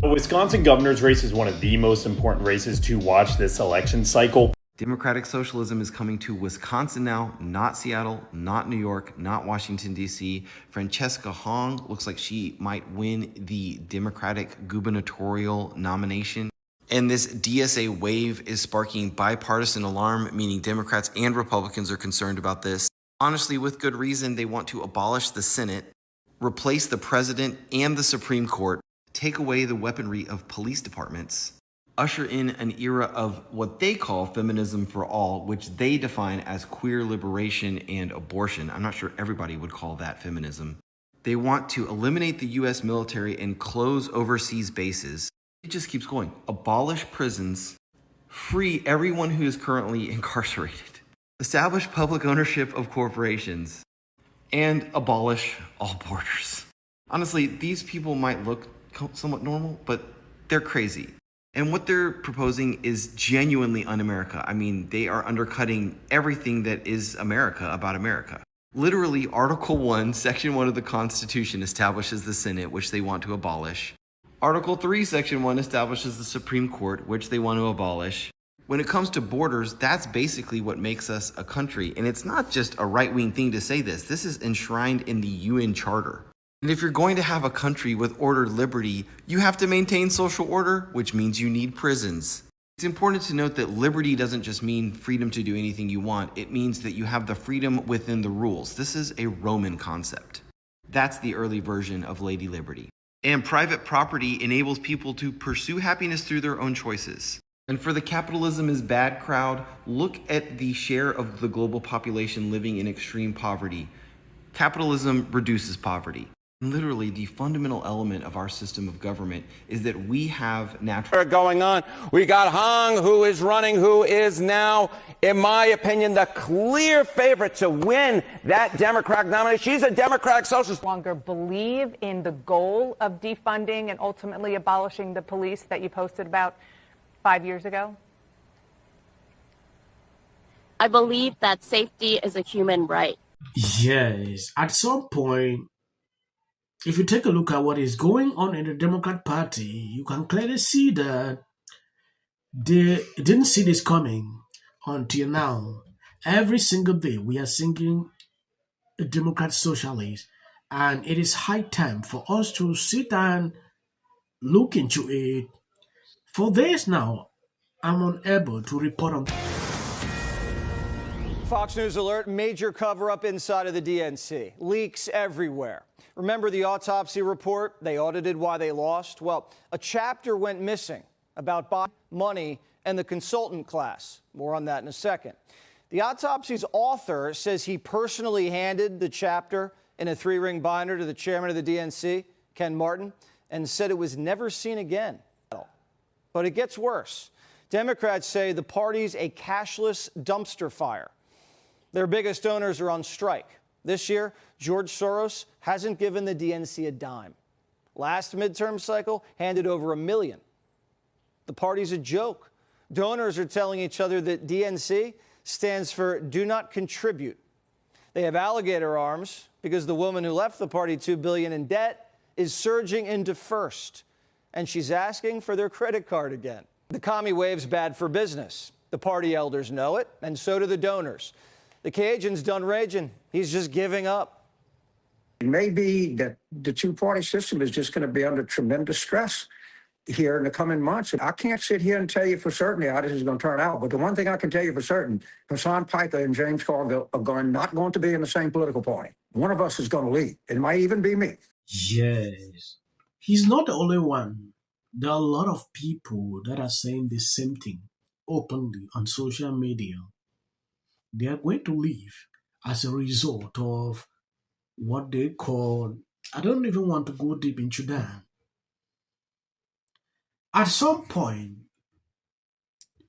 The Wisconsin governor's race is one of the most important races to watch this election cycle. Democratic socialism is coming to Wisconsin now, not Seattle, not New York, not Washington, D.C. Francesca Hong looks like she might win the Democratic gubernatorial nomination. And this DSA wave is sparking bipartisan alarm, meaning Democrats and Republicans are concerned about this. Honestly, with good reason, they want to abolish the Senate, replace the president and the Supreme Court, take away the weaponry of police departments, usher in an era of what they call feminism for all, which they define as queer liberation and abortion. I'm not sure everybody would call that feminism. They want to eliminate the U.S. military and close overseas bases. It just keeps going. Abolish prisons, free everyone who is currently incarcerated, establish public ownership of corporations, and abolish all borders. Honestly, these people might look somewhat normal, but they're crazy. And what they're proposing is genuinely un-America. I mean, they are undercutting everything that is America about America. Literally, Article 1, Section 1 of the Constitution establishes the Senate, which they want to abolish. Article 3, Section 1 establishes the Supreme Court, which they want to abolish. When it comes to borders, that's basically what makes us a country. And it's not just a right-wing thing to say this. This is enshrined in the UN Charter. And if you're going to have a country with ordered liberty, you have to maintain social order, which means you need prisons. It's important to note that liberty doesn't just mean freedom to do anything you want. It means that you have the freedom within the rules. This is a Roman concept. That's the early version of Lady Liberty. And private property enables people to pursue happiness through their own choices. And for the capitalism is bad crowd, look at the share of the global population living in extreme poverty. Capitalism reduces poverty. Literally, the fundamental element of our system of government is that we have natural going on. We got Hong, who is running, who is now, in my opinion, the clear favorite to win that Democratic nomination. She's a Democratic socialist. Longer believe in the goal of defunding and ultimately abolishing the police that you posted about 5 years ago? I believe that safety is a human right. Yes, at some point, if you take a look at what is going on in the Democrat Party, you can clearly see that they didn't see this coming until now. Every single day, we are singing a Democrat socialist, and it is high time for us to sit and look into it. For days now, I'm unable to report on. Fox News alert, major cover-up inside of the DNC. Leaks everywhere. Remember the autopsy report? They audited why they lost. Well, a chapter went missing about money and the consultant class. More on that in a second. The autopsy's author says he personally handed the chapter in a 3-ring binder to the chairman of the DNC, Ken Martin, and said it was never seen again. But it gets worse. Democrats say the party's a cashless dumpster fire. Their biggest donors are on strike. This year, George Soros hasn't given the DNC a dime. Last midterm cycle handed over $1 million. The party's a joke. Donors are telling each other that DNC stands for Do Not Contribute. They have alligator arms because the woman who left the party $2 billion in debt is surging into first, and she's asking for their credit card again. The commie wave's bad for business. The party elders know it, and so do the donors. The Cajun's done raging. He's just giving up. It may be that the two-party system is just going to be under tremendous stress here in the coming months. I can't sit here and tell you for certain how this is going to turn out, but the one thing I can tell you for certain, Hassan Piker and James Carville are not going to be in the same political party. One of us is going to leave. It might even be me. Yes. He's not the only one. There are a lot of people that are saying the same thing openly on social media. They are going to leave as a result of what they call, I don't even want to go deep into that. At some point,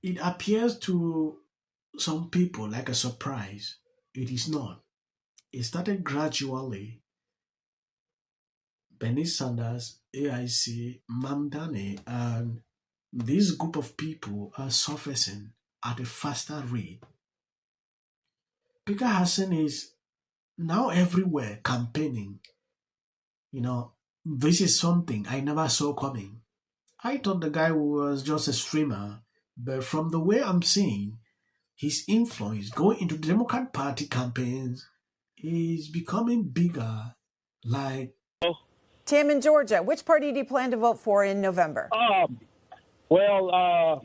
it appears to some people like a surprise. It is not. It started gradually. Bernie Sanders, AIC, Mamdani, and this group of people are surfacing at a faster rate. Peter Hassan is now everywhere campaigning. This is something I never saw coming. I thought the guy was just a streamer, but from the way I'm seeing, his influence going into the Democrat Party campaigns is becoming bigger. Like, Tim in Georgia, which party do you plan to vote for in November? Well,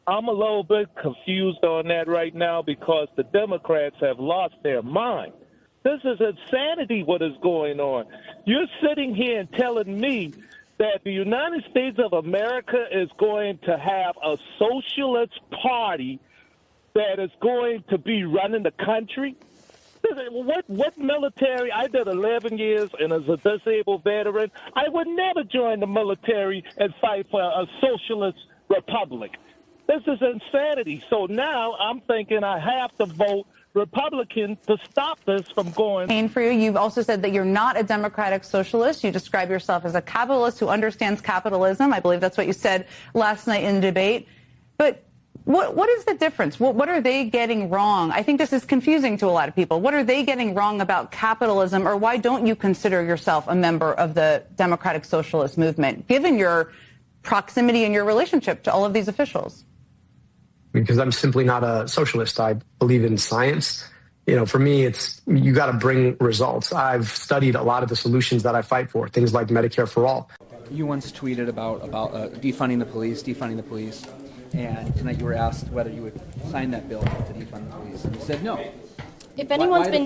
I'm a little bit confused on that right now because the Democrats have lost their mind. This is insanity what is going on. You're sitting here and telling me that the United States of America is going to have a socialist party that is going to be running the country? What military? I did 11 years, and as a disabled veteran, I would never join the military and fight for a socialist republic. This is insanity. So now I'm thinking I have to vote Republican to stop this from going. For you, you've also said that you're not a democratic socialist. You describe yourself as a capitalist who understands capitalism. I believe that's what you said last night in debate. But what is the difference? What are they getting wrong? I think this is confusing to a lot of people. What are they getting wrong about capitalism, or why don't you consider yourself a member of the democratic socialist movement, given your proximity and your relationship to all of these officials? Because I'm simply not a socialist. I believe in science. For me, it's you got to bring results. I've studied a lot of the solutions that I fight for, things like Medicare for all. You once tweeted about defunding the police, and tonight you were asked whether you would sign that bill to defund the police, and you said no. If anyone's been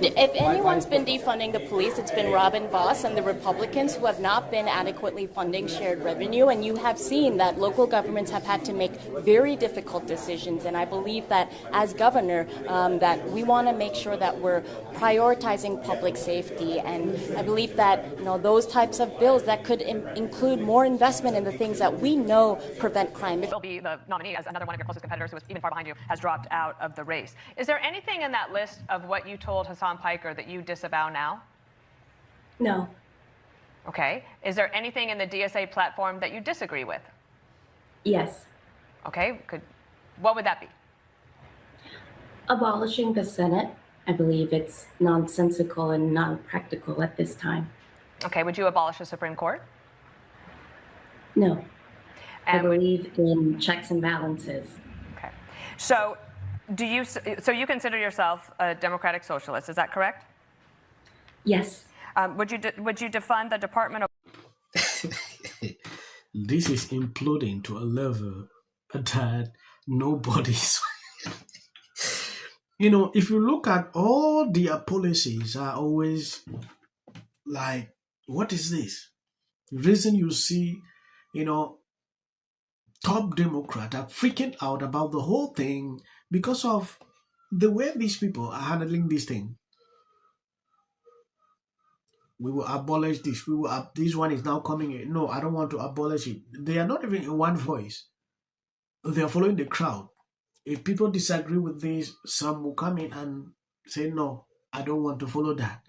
defunding the police, it's been Robin Voss and the Republicans who have not been adequately funding shared revenue. And you have seen that local governments have had to make very difficult decisions. And I believe that as governor, that we want to make sure that we're prioritizing public safety. And I believe that those types of bills that could include more investment in the things that we know prevent crime. Will be the nominee, as another one of your closest competitors who was even far behind you has dropped out of the race. Is there anything in that list of what you told Hassan Piker that you disavow now? No. Okay. Is there anything in the DSA platform that you disagree with? Yes. Okay. What would that be? Abolishing the Senate. I believe it's nonsensical and non-practical at this time. Okay. Would you abolish the Supreme Court? No. And I believe in checks and balances. Okay. So you consider yourself a democratic socialist, is that correct? Yes. Would you defund the Department of... This is imploding to a level that nobody's... if you look at all their policies are always like, what is this? The reason you see, top Democrats are freaking out about the whole thing because of the way these people are handling this thing. We will abolish this. This one is now coming in. No, I don't want to abolish it. They are not even in one voice. They are following the crowd. If people disagree with this, some will come in and say, no, I don't want to follow that.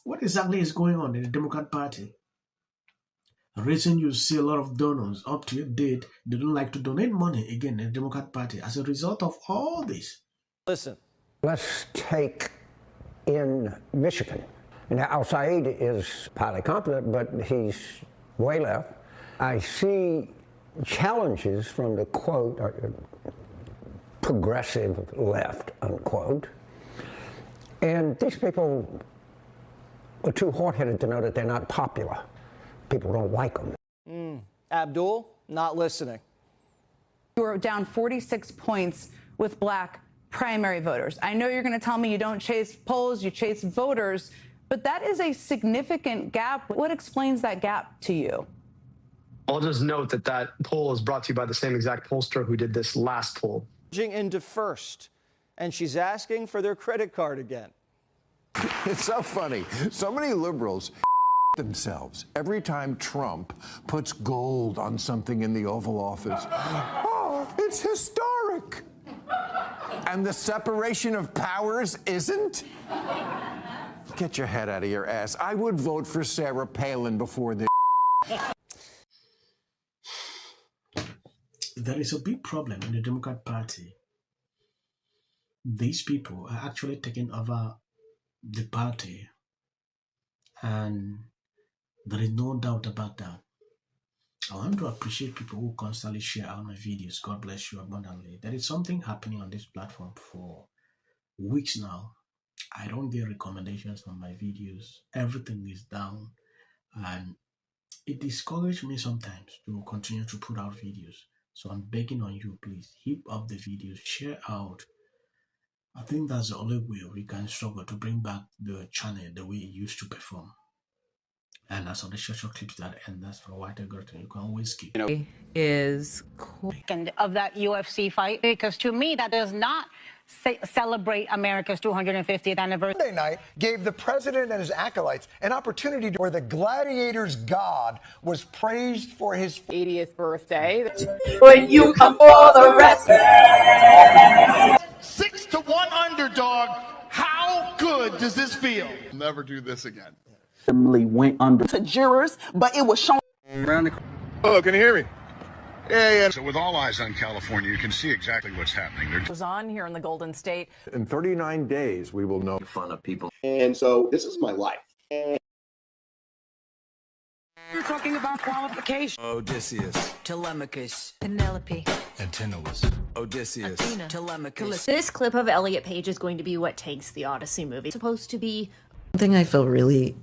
What exactly is going on in the Democrat Party? The reason you see a lot of donors up to date, they don't like to donate money again in the Democrat Party as a result of all this. Listen. Let's take in Michigan. Now, Al-Said is highly competent, but he's way left. I see challenges from the, quote, progressive left, unquote. And these people are too hard-headed to know that they're not popular. People don't like them. Abdul, not listening. You were down 46 points with black primary voters. I know you're going to tell me you don't chase polls, you chase voters, but that is a significant gap. What explains that gap to you? I'll just note that poll is brought to you by the same exact pollster who did this last poll. Into first, and she's asking for their credit card again. It's so funny. So many liberals themselves every time Trump puts gold on something in the Oval Office. Oh, it's historic. And the separation of powers isn't? Get your head out of your ass. I would vote for Sarah Palin before this. There is a big problem in the Democrat Party. These people are actually taking over the party, and there is no doubt about that. I want to appreciate people who constantly share out my videos. God bless you abundantly. There is something happening on this platform for weeks now. I don't get recommendations on my videos. Everything is down, and it discourages me sometimes to continue to put out videos. So I'm begging on you, please heap up the videos, share out. I think that's the only way we can struggle to bring back the channel the way it used to perform. And that's on the short clips that end. That's for White Girton. You can always skip. Is of that UFC fight, because to me that does not celebrate America's 250th anniversary. Monday night gave the president and his acolytes an opportunity where the gladiator's god was praised for his 80th birthday. When you come for the rest. 6-1 underdog. How good does this feel? Never do this again. Went under to jurors, but it was shown around the. Oh, can you hear me? Yeah. So with all eyes on California, you can see exactly what's happening. It was on here in the Golden State. In 39 days, we will know. fun of people. And so this is my life. You're talking about qualification. Odysseus, Telemachus, Penelope, Antinous, Odysseus, Athena, Telemachus. This clip of Elliot Page is going to be what takes the Odyssey movie. It's supposed to be One thing I feel really